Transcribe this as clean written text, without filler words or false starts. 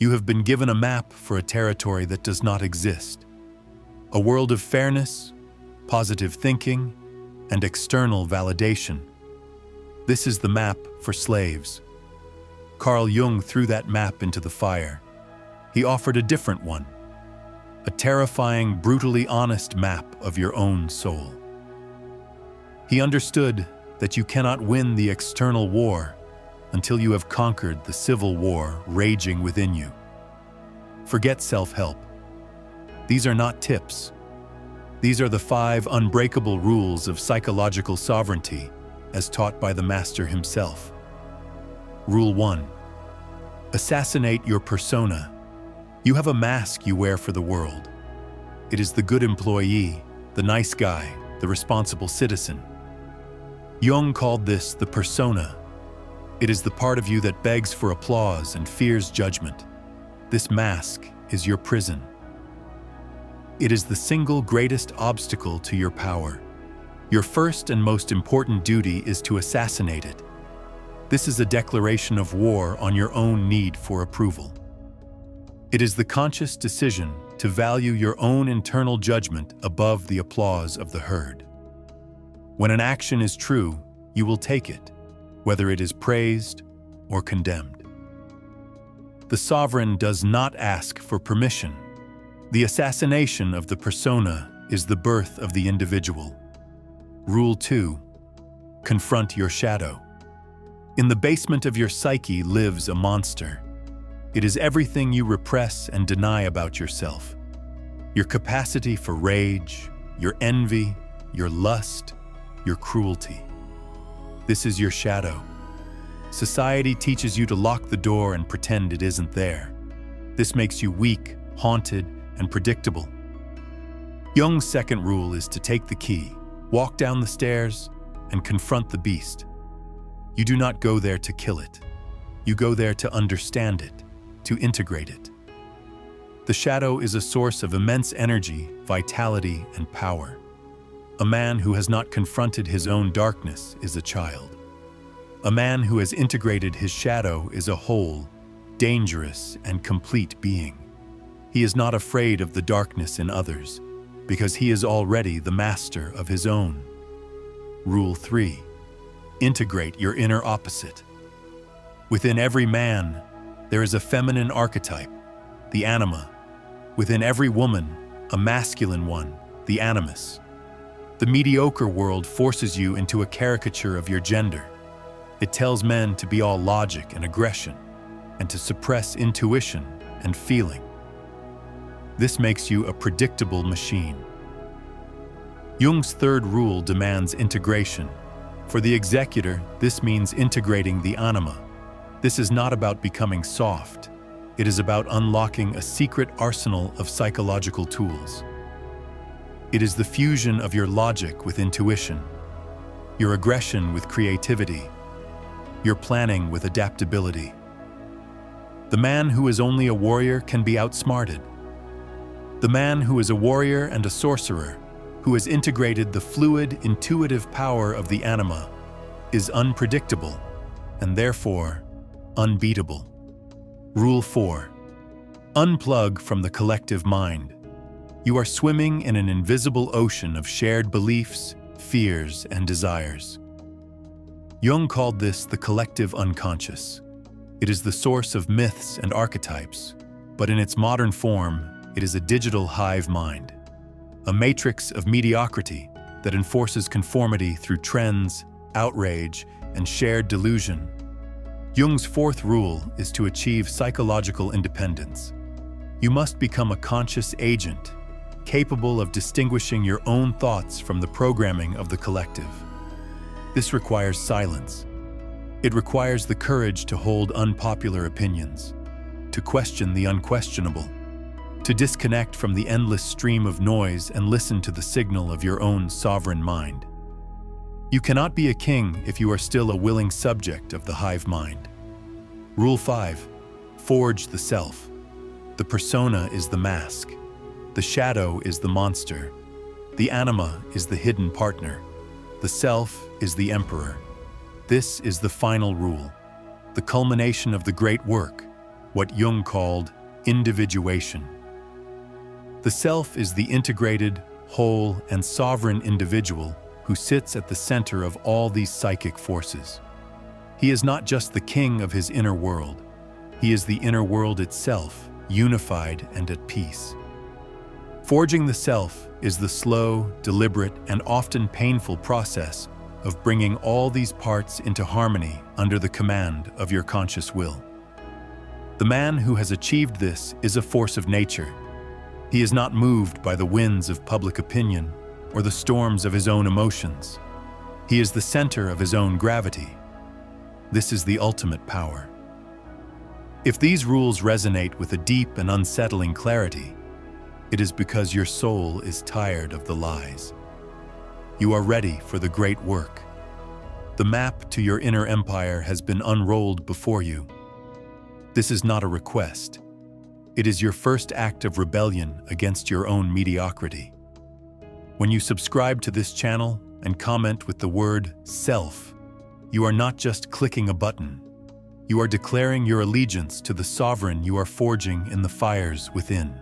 You have been given a map for a territory that does not exist. A world of fairness, positive thinking, and external validation. This is the map for slaves. Carl Jung threw that map into the fire. He offered a different one, a terrifying, brutally honest map of your own soul. He understood that you cannot win the external war until you have conquered the civil war raging within you. Forget self-help. These are not tips. These are the 5 unbreakable rules of psychological sovereignty, as taught by the master himself. Rule 1. Assassinate your persona. You have a mask you wear for the world. It is the good employee, the nice guy, the responsible citizen. Jung called this the persona. It is the part of you that begs for applause and fears judgment. This mask is your prison. It is the single greatest obstacle to your power. Your first and most important duty is to assassinate it. This is a declaration of war on your own need for approval. It is the conscious decision to value your own internal judgment above the applause of the herd. When an action is true, you will take it, whether it is praised or condemned. The sovereign does not ask for permission. The assassination of the persona is the birth of the individual. Rule 2. Confront your shadow. In the basement of your psyche lives a monster. It is everything you repress and deny about yourself. Your capacity for rage, your envy, your lust, your cruelty. This is your shadow. Society teaches you to lock the door and pretend it isn't there. This makes you weak, haunted, and predictable. Jung's second rule is to take the key, walk down the stairs, and confront the beast. You do not go there to kill it. You go there to understand it, to integrate it. The shadow is a source of immense energy, vitality, and power. A man who has not confronted his own darkness is a child. A man who has integrated his shadow is a whole, dangerous, and complete being. He is not afraid of the darkness in others, because he is already the master of his own. Rule 3. Integrate your inner opposite. Within every man, there is a feminine archetype, the anima. Within every woman, a masculine one, the animus. The mediocre world forces you into a caricature of your gender. It tells men to be all logic and aggression, and to suppress intuition and feeling. This makes you a predictable machine. Jung's third rule demands integration. For the executor, this means integrating the anima. This is not about becoming soft. It is about unlocking a secret arsenal of psychological tools. It is the fusion of your logic with intuition, your aggression with creativity, your planning with adaptability. The man who is only a warrior can be outsmarted. The man who is a warrior and a sorcerer, who has integrated the fluid, intuitive power of the anima, is unpredictable and therefore unbeatable. Rule 4. Unplug from the collective mind. You are swimming in an invisible ocean of shared beliefs, fears, and desires. Jung called this the collective unconscious. It is the source of myths and archetypes, but in its modern form, it is a digital hive mind, a matrix of mediocrity that enforces conformity through trends, outrage, and shared delusion. Jung's fourth rule is to achieve psychological independence. You must become a conscious agent, capable of distinguishing your own thoughts from the programming of the collective. This requires silence. It requires the courage to hold unpopular opinions, to question the unquestionable, to disconnect from the endless stream of noise and listen to the signal of your own sovereign mind. You cannot be a king if you are still a willing subject of the hive mind. Rule 5. Forge the self. The persona is the mask. The shadow is the monster. The anima is the hidden partner. The self is the emperor. This is the final rule, the culmination of the great work, what Jung called individuation. The self is the integrated, whole, and sovereign individual who sits at the center of all these psychic forces. He is not just the king of his inner world, he is the inner world itself, unified and at peace. Forging the self is the slow, deliberate, and often painful process of bringing all these parts into harmony under the command of your conscious will. The man who has achieved this is a force of nature. He is not moved by the winds of public opinion or the storms of his own emotions. He is the center of his own gravity. This is the ultimate power. If these rules resonate with a deep and unsettling clarity, it is because your soul is tired of the lies. You are ready for the great work. The map to your inner empire has been unrolled before you. This is not a request. It is your first act of rebellion against your own mediocrity. When you subscribe to this channel and comment with the word self, you are not just clicking a button. You are declaring your allegiance to the sovereign you are forging in the fires within.